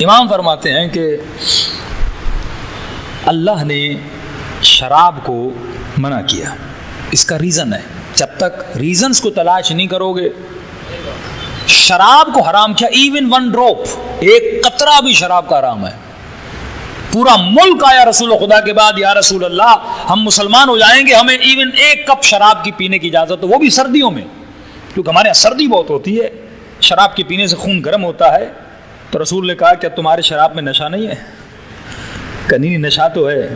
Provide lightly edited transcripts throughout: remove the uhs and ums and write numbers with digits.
امام فرماتے ہیں کہ اللہ نے شراب کو منع کیا، اس کا ریزن ہے، جب تک ریزنز کو تلاش نہیں کرو گے شراب کو حرام کیا. ایون ون ڈراپ، ایک قطرہ بھی شراب کا حرام ہے. پورا ملک آیا رسول خدا کے بعد، یا رسول اللہ ہم مسلمان ہو جائیں گے، ہمیں ایون ایک کپ شراب کی پینے کی اجازت ہو، وہ بھی سردیوں میں، کیونکہ ہمارے یہاں سردی بہت ہوتی ہے، شراب کے پینے سے خون گرم ہوتا ہے. تو رسول نے کہا کہ تمہارے شراب میں نشہ نہیں ہے؟ کہ نہیں، نشہ تو ہے.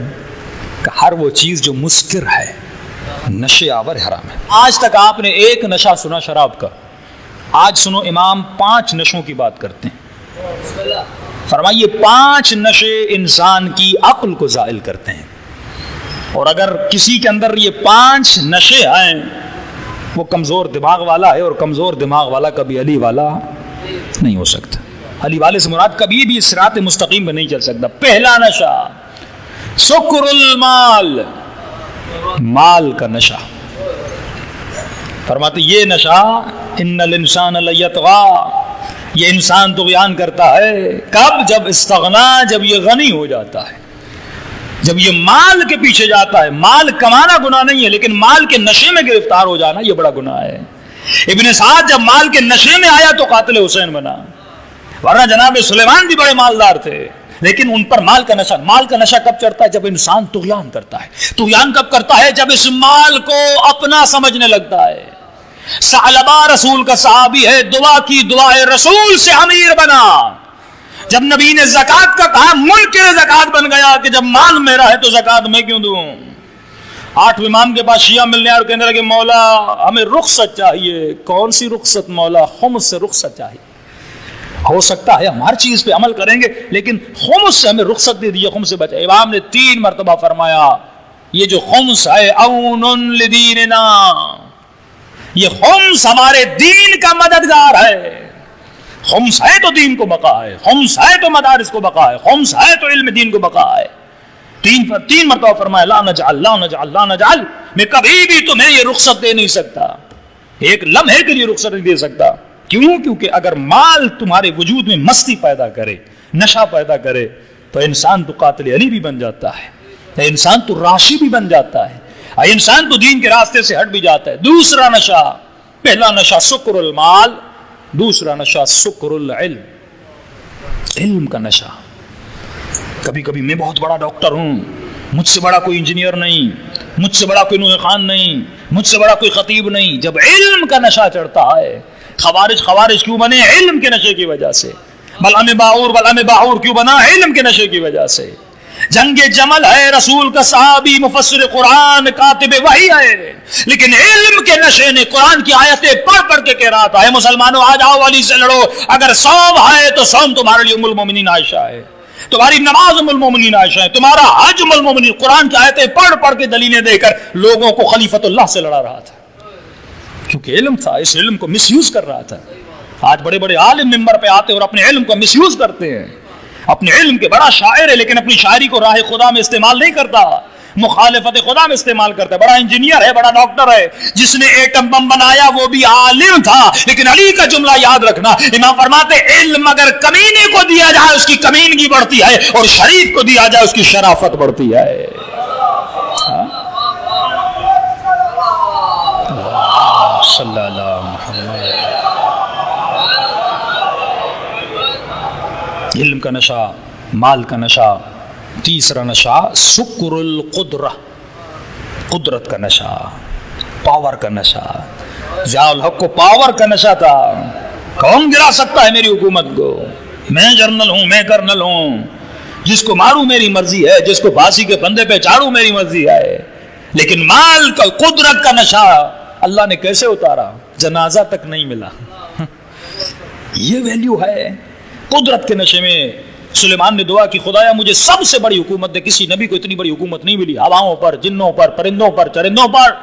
کہ ہر وہ چیز جو مسکر ہے، نشے آور حرام ہے. آج تک آپ نے ایک نشہ سنا شراب کا، آج سنو امام 5 نشوں کی بات کرتے ہیں. فرمائیے 5 نشے انسان کی عقل کو زائل کرتے ہیں، اور اگر کسی کے اندر یہ 5 نشے آئیں وہ کمزور دماغ والا ہے، اور کمزور دماغ والا کبھی علی والا نہیں ہو سکتا. علی والے سے مراد کبھی بھی صراط مستقیم پہ نہیں چل سکتا. پہلا نشہ سکر المال، مال کا نشہ. فرماتے یہ نشہ ان الانسان لیطغی، یہ انسان طغیان کرتا ہے. کب؟ جب استغنا، جب یہ غنی ہو جاتا ہے، جب یہ مال کے پیچھے جاتا ہے. مال کمانا گناہ نہیں ہے، لیکن مال کے نشے میں گرفتار ہو جانا یہ بڑا گناہ ہے. ابن سعد جب مال کے نشے میں آیا تو قاتل حسین بنا، ورنہ جناب سلیمان بھی بڑے مالدار تھے، لیکن ان پر مال کا نشہ. مال کا نشہ کب چڑھتا ہے؟ جب انسان طغیان کرتا ہے. طغیان کب کرتا ہے؟ جب اس مال کو اپنا سمجھنے لگتا ہے. ثعلبہ رسول کا صحابی ہے، دعا کی، دعائے رسول سے امیر بنا. جب نبی نے زکوٰۃ کا کہا منکر زکوٰۃ بن گیا کہ جب مال میرا ہے تو زکوٰۃ میں کیوں دوں. 8 امام کے پاس شیعہ ملنے اور کہنے لگے مولا ہمیں رخصت چاہیے. کون سی رخصت مولا؟ خمس سے رخصت چاہیے. ہو سکتا ہے ہم ہر چیز پہ عمل کریں گے، لیکن خمس سے ہمیں رخصت دے دیجیے، خمس سے بچے. امام نے 3 مرتبہ فرمایا یہ جو خمس ہے اون لدیننا، یہ خمس ہمارے دین کا مددگار ہے. خمس ہے تو دین کو بقا ہے، خمس ہے تو مدارس کو بقا ہے، خمس ہے تو علم دین کو بقا ہے. 3 مرتبہ فرمایا لا نجعل لا نجعل لا نجعل، میں کبھی بھی تمہیں یہ رخصت دے نہیں سکتا، ایک لمحے کے لیے رخصت نہیں دے سکتا. کیوں؟ کیونکہ اگر مال تمہارے وجود میں مستی پیدا کرے، نشہ پیدا کرے، تو انسان تو قاتل علی بھی بن جاتا ہے، انسان تو راشی بھی بن جاتا ہے، انسان تو دین کے راستے سے ہٹ بھی جاتا ہے. دوسرا نشہ، پہلا نشہ سکر المال، دوسرا نشہ سکر العلم، علم کا نشہ. کبھی کبھی میں بہت بڑا ڈاکٹر ہوں، مجھ سے بڑا کوئی انجینئر نہیں، مجھ سے بڑا کوئی نوح خان نہیں، مجھ سے بڑا کوئی خطیب نہیں. جب علم کا نشہ چڑھتا ہے، خوارج کیوں بنے؟ علم کے نشے کی وجہ سے. بلعم باعور کیوں بنا؟ علم کے نشے کی وجہ سے. جنگ جمل ہے، رسول کا صحابی، مفسر قرآن، کاتب وحی ہے، لیکن علم کے نشے نے قرآن کی آیتیں پڑھ پڑھ کے کہہ رہا تھا اے مسلمانوں آ جاؤ علی سے لڑو. اگر صوم ہے تو صوم تمہارے لیے ام المومنین عائشہ ہے، تمہاری نماز ام المومنین عائشہ ہے، تمہارا حج ام المومنین. قرآن کی آیتیں پڑھ پڑھ کے دلیلیں دے کر لوگوں کو خلیفۃ اللہ سے لڑا رہا تھا، کیونکہ علم تھا، اس علم کو مس یوز کر رہا تھا. آج بڑے بڑے عالم ممبر پہ آتے اور اپنے علم کو مس یوز کرتے ہیں. اپنے علم کے بڑا شاعر ہے لیکن اپنی شاعری کو راہ خدا میں استعمال نہیں کرتا، مخالفت خدا میں استعمال کرتا ہے. بڑا انجینئر ہے، بڑا ڈاکٹر ہے، جس نے ایٹم بم بنایا وہ بھی عالم تھا. لیکن علی کا جملہ یاد رکھنا، امام فرماتے علم اگر کمینے کو دیا جائے اس کی کمینگی بڑھتی ہے، اور شریف کو دیا جائے اس کی شرافت بڑھتی ہے. صلی اللہ محمد. علم کا نشہ، مال کا نشہ. تیسرا نشہ سکر القدرہ، قدرت کا نشہ، پاور کا نشہ. ضیاء الحق کو پاور کا نشہ تھا. کون گرا سکتا ہے میری حکومت کو؟ میں جنرل ہوں، میں کرنل ہوں، جس کو ماروں میری مرضی ہے، جس کو پھانسی کے پھندے پہ چاڑوں میری مرضی ہے. لیکن مال کا، قدرت کا نشہ اللہ نے کیسے اتارا؟ جنازہ تک نہیں ملا. یہ ویلیو ہے. قدرت کے نشے میں سلیمان نے دعا کی خدایا مجھے سب سے بڑی حکومت دے. کسی نبی کو اتنی بڑی حکومت نہیں ملی، ہواؤں پر، جنوں پر، پرندوں پر، چرندوں پر.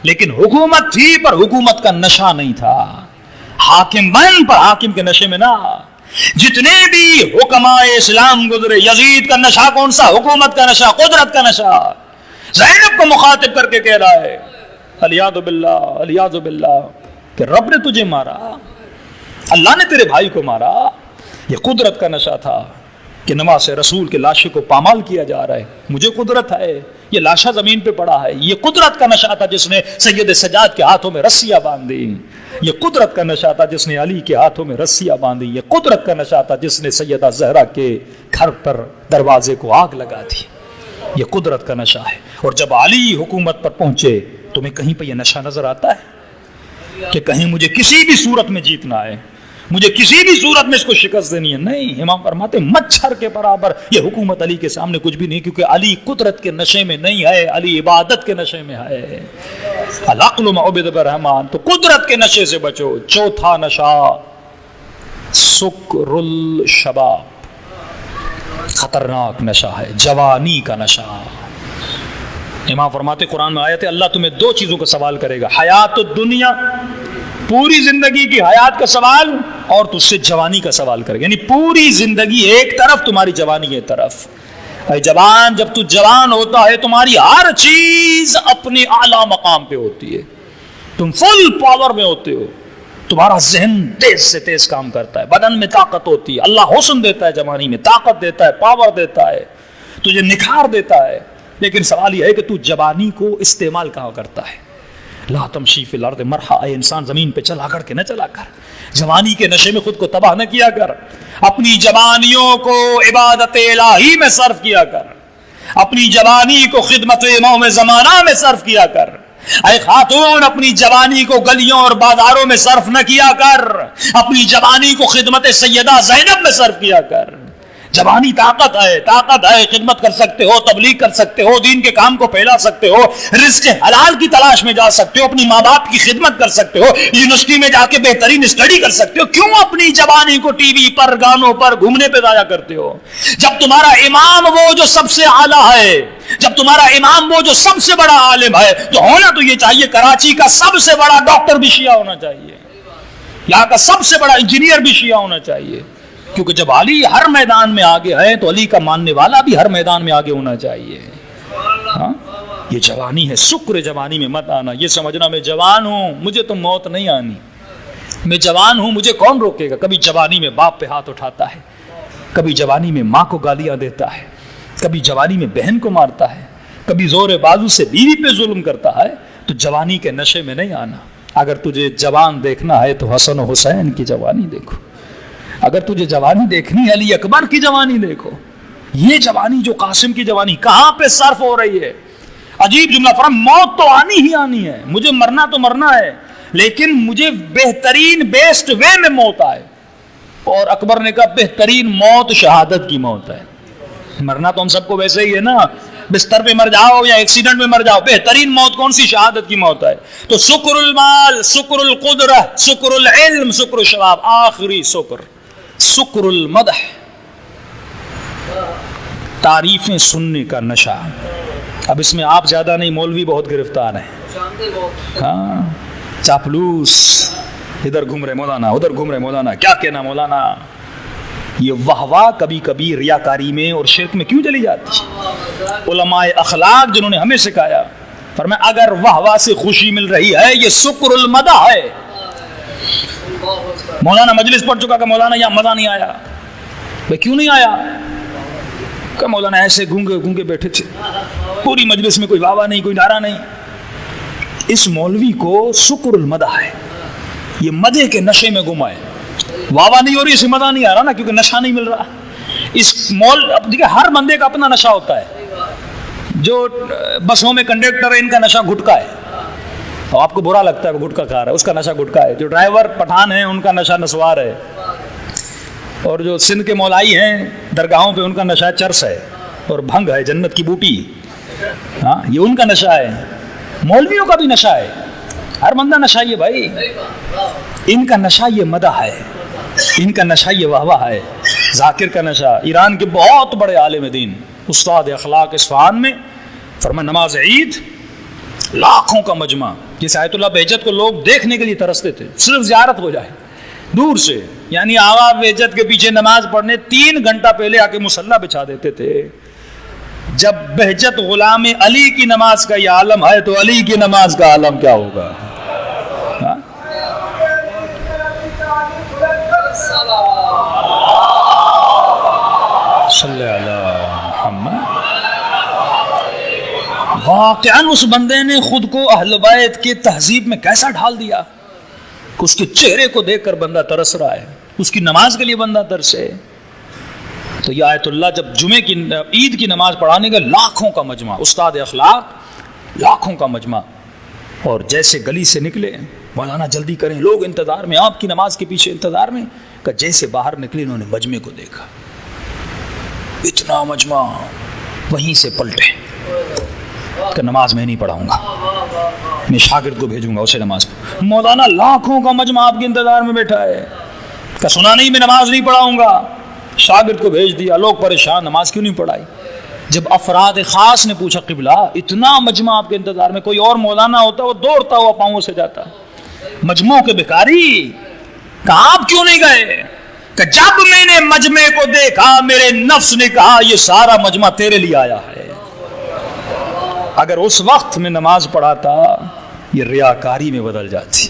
لیکن حکومت تھی پر حکومت کا نشہ نہیں تھا. حاکم بن پر حاکم کے نشے میں نہ. جتنے بھی حکماء اسلام گزرے، یزید کا نشہ کون سا؟ حکومت کا نشہ، قدرت کا نشہ. زینب کو مخاطب کر کے کہہ رہا ہے الیاذ باللہ، الیاذ باللہ، کہ رب نے تجھے مارا، اللہ نے تیرے بھائی کو مارا، یہ قدرت کا نشہ تھا کہ نماز رسول کے لاشے کو پامال کیا جا رہا ہے. مجھے قدرت ہے، یہ لاشا زمین پہ پڑا ہے. یہ قدرت کا نشہ تھا جس نے سید سجاد کے ہاتھوں میں رسیاں باندھی. یہ قدرت کا نشہ تھا جس نے علی کے ہاتھوں میں رسیاں باندھی. یہ قدرت کا نشہ تھا جس نے سیدہ زہرا کے گھر پر دروازے کو آگ لگا دی. یہ قدرت کا نشہ ہے. اور جب علی حکومت پر پہنچے تمہیں کہیں پہ یہ نشہ نظر آتا ہے کہ کہیں مجھے کسی بھی صورت میں جیتنا ہے، مجھے کسی بھی صورت میں اس کو شکست دینی ہے؟ نہیں. امام فرماتے مچھر کے برابر یہ حکومت علی کے سامنے کچھ بھی نہیں، کیونکہ علی قدرت کے نشے میں نہیں ہے، علی عبادت کے نشے میں ہے. العقل ما عبد برحمان. تو قدرت کے نشے سے بچو. چوتھا نشہ سکر الشباب، خطرناک نشہ ہے، جوانی کا نشہ. امام فرماتے قرآن میں آیت ہے اللہ تمہیں دو چیزوں کا سوال کرے گا، حیات الدنیا، پوری زندگی کی حیات کا سوال، اور تجھ سے جوانی کا سوال کرے گا. یعنی پوری زندگی ایک طرف، تمہاری جوانی ایک طرف. اے جوان، جب تو جوان ہوتا ہے تمہاری ہر چیز اپنے اعلیٰ مقام پہ ہوتی ہے، تم فل پاور میں ہوتے ہو، تمہارا ذہن تیز سے تیز کام کرتا ہے، بدن میں طاقت ہوتی ہے. اللہ حسن دیتا ہے جوانی میں، طاقت دیتا ہے، پاور دیتا ہے، تجھے نکھار دیتا ہے. لیکن سوال یہ ہے کہ تو جوانی کو استعمال کہاں کرتا ہے؟ لا تمشی فی الارض مرحا. اے انسان زمین پہ چلا کر کے نہ چلا کر، جوانی کے نشے میں خود کو تباہ نہ کیا کر. اپنی جوانیوں کو عبادت الہی میں صرف کیا کر، اپنی جوانی کو خدمت امام زمانہ میں صرف کیا کر. اے خاتون، اپنی جوانی کو گلیوں اور بازاروں میں صرف نہ کیا کر، اپنی جوانی کو خدمت سیدہ زینب میں صرف کیا کر. جوانی طاقت ہے، طاقت ہے، خدمت کر سکتے ہو، تبلیغ کر سکتے ہو، دین کے کام کو پھیلا سکتے ہو، رزق حلال کی تلاش میں جا سکتے ہو، اپنی ماں باپ کی خدمت کر سکتے ہو، یونیورسٹی میں جا کے بہترین اسٹڈی کر سکتے ہو. کیوں اپنی جوانی کو ٹی وی پر، گانوں پر، گھومنے پہ ضائع کرتے ہو؟ جب تمہارا امام وہ جو سب سے اعلیٰ ہے، جب تمہارا امام وہ جو سب سے بڑا عالم ہے، تو ہونا تو یہ چاہیے کراچی کا سب سے بڑا ڈاکٹر بھی شیعہ ہونا چاہیے، یہاں کا سب سے بڑا انجینئر بھی شیعہ ہونا چاہیے. کیونکہ جب علی ہر میدان میں آگے ہے تو علی کا ماننے والا بھی ہر میدان میں آگے ہونا چاہیے. ہاں، یہ جوانی ہے. شکر جوانی میں مت آنا، یہ سمجھنا میں جوان ہوں، مجھے تو موت نہیں آنی، میں جوان ہوں، مجھے کون روکے گا. کبھی جوانی میں باپ پہ ہاتھ اٹھاتا ہے، کبھی جوانی میں ماں کو گالیاں دیتا ہے، کبھی جوانی میں بہن کو مارتا ہے، کبھی زور بازو سے بیوی پہ ظلم کرتا ہے. تو جوانی کے نشے میں نہیں آنا. اگر تجھے جوان دیکھنا ہے تو حسن و حسین کی جوانی دیکھو، اگر تجھے جوانی دیکھنی ہے علی اکبر کی جوانی دیکھو. یہ جوانی جو قاسم کی جوانی کہاں پہ صرف ہو رہی ہے. عجیب جملہ فرما، موت تو آنی ہی آنی ہے، مجھے مرنا تو مرنا ہے، لیکن مجھے بہترین بیسٹ وے میں موت آئے. اور اکبر نے کہا بہترین موت شہادت کی موت ہے. مرنا تو ہم سب کو ویسے ہی ہے نا، بستر پہ مر جاؤ یا ایکسیڈنٹ میں مر جاؤ. بہترین موت کون سی؟ شہادت کی موت ہے. تو شکر المال، شکر القدرہ، شکر العلم، شکر الشباب، آخری شکر المدح، تعریفیں سننے کا نشہ. اب اس میں آپ زیادہ نہیں، مولوی بہت گرفتار ہیں. ہاں، چاپلوس، ادھر گھوم رہے مولانا، ادھر گھوم رہے مولانا، کیا کہنا مولانا. یہ واہ کبھی کبھی ریاکاری میں اور شرک میں کیوں چلی جاتی؟ علماء اخلاق جنہوں نے ہمیں سکھایا، فرمایا اگر واہ سے خوشی مل رہی ہے یہ شکر المدح ہے. مولانا مجلس پڑھ چکا کہ مولانا یہاں مزہ نہیں آیا. بھائی کیوں نہیں آیا؟ کہ مولانا ایسے گونگے بیٹھے تھے، پوری مجلس میں کوئی واہ نہیں، کوئی نعرہ نہیں. اس مولوی کو شکر المدح ہے، یہ مدح کے نشے میں گم ہے. واہ نہیں ہو رہی، اسے مزہ نہیں آ رہا نا، کیونکہ نشہ نہیں مل رہا. اس دیکھیں ہر بندے کا اپنا نشہ ہوتا ہے. جو بسوں میں کنڈکٹر ہے ان کا نشہ گٹکا ہے، تو آپ کو برا لگتا ہے وہ گٹکا کھا رہا ہے، اس کا نشہ گٹکا ہے. جو ڈرائیور پٹھان ہیں ان کا نشہ نسوار ہے، اور جو سندھ کے مولائی ہیں درگاہوں پہ ان کا نشہ چرس ہے اور بھنگ ہے، جنت کی بوٹی. ہاں، یہ ان کا نشہ ہے. مولویوں کا بھی نشہ ہے، ہر بندہ نشہ یہ بھائی. ان کا نشہ یہ مدح ہے، ان کا نشہ یہ واہ ہے. ذاکر کا نشہ، ایران کے بہت بڑے عالم دین استاد اخلاق اصفہان میں فرمایا نماز عید لاکھوں کا مجمع، جس آیت اللہ بہجت کو لوگ دیکھنے کے لیے ترستے تھے، صرف زیارت ہو جائے دور سے. یعنی آغا بہجت کے پیچھے نماز پڑھنے 3 گھنٹہ پہلے آ کے مصلی بچھا دیتے تھے. جب بہجت غلام علی کی نماز کا یہ عالم ہے تو علی کی نماز کا عالم کیا ہوگا؟ ہاں؟ صلی اللہ محمد۔ واقعاً اس بندے نے خود کو اہل بیت کے تہذیب میں کیسا ڈھال دیا کہ اس کے چہرے کو دیکھ کر بندہ ترس رہا ہے، اس کی نماز کے لیے بندہ ترسے۔ تو یہ آیت اللہ جب جمعے کی عید کی نماز پڑھانے کا لاکھوں کا مجمع، استاد اخلاق لاکھوں کا مجمع، اور جیسے گلی سے نکلے مولانا جلدی کریں، لوگ انتظار میں، آپ کی نماز کے پیچھے انتظار میں، کہ جیسے باہر نکلے انہوں نے مجمع کو دیکھا، اتنا مجمع، وہیں سے پلٹے کہ نماز میں نہیں پڑھاؤں گا، میں شاگرد کو بھیجوں گا اسے نماز پڑھ۔ مولانا لاکھوں کا مجمع آپ کے انتظار میں بیٹھا ہے کہ سنا نہیں میں نماز نہیں پڑھاؤں گا، شاگرد کو بھیج دیا، لوگ پریشان، نماز کیوں نہیں پڑھائی؟ جب افراد خاص نے پوچھا قبلہ اتنا مجمع آپ کے انتظار میں، کوئی اور مولانا ہوتا وہ دوڑتا ہوا پاؤں سے جاتا، مجموع کے بھکاری، کہ آپ کیوں نہیں گئے؟ کہ جب میں نے مجمع کو دیکھا میرے نفس نے کہا یہ سارا مجمع تیرے لیے آیا ہے، اگر اس وقت میں نماز پڑھاتا یہ ریاکاری میں بدل جاتی،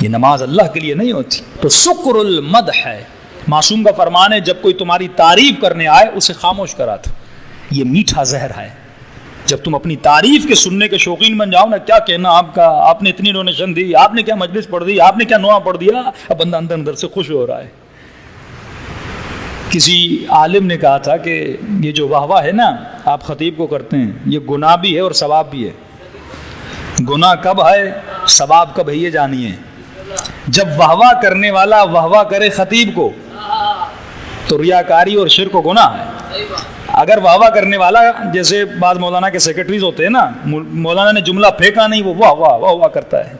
یہ نماز اللہ کے لیے نہیں ہوتی۔ تو سکر المدح ہے، معصوم کا فرمان ہے جب کوئی تمہاری تعریف کرنے آئے اسے خاموش کرا دو، یہ میٹھا زہر ہے۔ جب تم اپنی تعریف کے سننے کے شوقین بن جاؤ نا، کیا کہنا آپ کا، آپ نے اتنی ڈونیشن دی، آپ نے کیا مجلس پڑھ دی، آپ نے کیا نوحہ پڑھ دیا، اب بندہ اندر اندر سے خوش ہو رہا ہے۔ کسی عالم نے کہا تھا کہ یہ جو واہ واہ ہے نا آپ خطیب کو کرتے ہیں، یہ گناہ بھی ہے اور ثواب بھی ہے۔ گناہ کب ہے، ثواب کب ہے، یہ جانیے۔ جب واہ واہ کرنے والا واہ واہ کرے خطیب کو تو ریاکاری اور شرک و گناہ ہے۔ اگر واہ واہ کرنے والا، جیسے بعض مولانا کے سیکرٹریز ہوتے ہیں نا، مولانا نے جملہ پھینکا نہیں وہ واہ واہ واہ واہ کرتا ہے،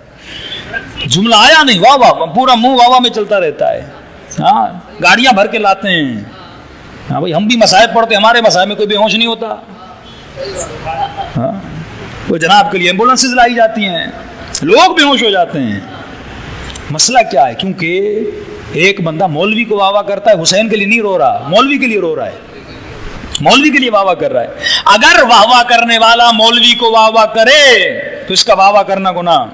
جملہ آیا نہیں واہ واہ، پورا منہ واہ واہ میں چلتا رہتا ہے، ہاں گاڑیاں بھر کے لاتے ہیں، ہاں بھائی ہم بھی مسائل پڑھتے، ہمارے مسائل میں کوئی بے ہوش نہیں ہوتا، ہاں وہ جناب کے لیے ایمبولینسز لائی جاتی ہیں، لوگ بے ہوش ہو جاتے ہیں۔ مسئلہ کیا ہے؟ کیونکہ ایک بندہ مولوی کو واہ واہ کرتا ہے، حسین کے لیے نہیں رو رہا، مولوی کے لیے رو رہا ہے، مولوی کے لیے واہ واہ کر رہا ہے۔ اگر واہ واہ کرنے والا مولوی کو واہ واہ کرے تو اس کا واہ واہ کرنا گناہ،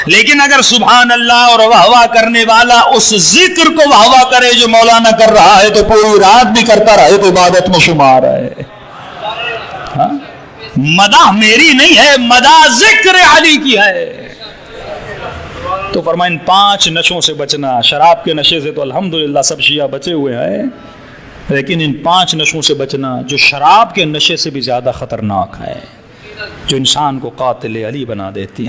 لیکن اگر سبحان اللہ اور واہ واہ کرنے والا اس ذکر کو واہ واہ کرے جو مولانا کر رہا ہے تو پوری رات بھی کرتا رہے تو عبادت میں شمار ہے۔ ہاں؟ مدح میری نہیں ہے، مدح ذکر علی کی ہے۔ تو فرمائیں ان 5 نشوں سے بچنا۔ شراب کے نشے سے تو الحمدللہ سب شیعہ بچے ہوئے ہیں، لیکن ان 5 نشوں سے بچنا جو شراب کے نشے سے بھی زیادہ خطرناک ہے، جو انسان کو قاتل علی بنا دیتی ہیں۔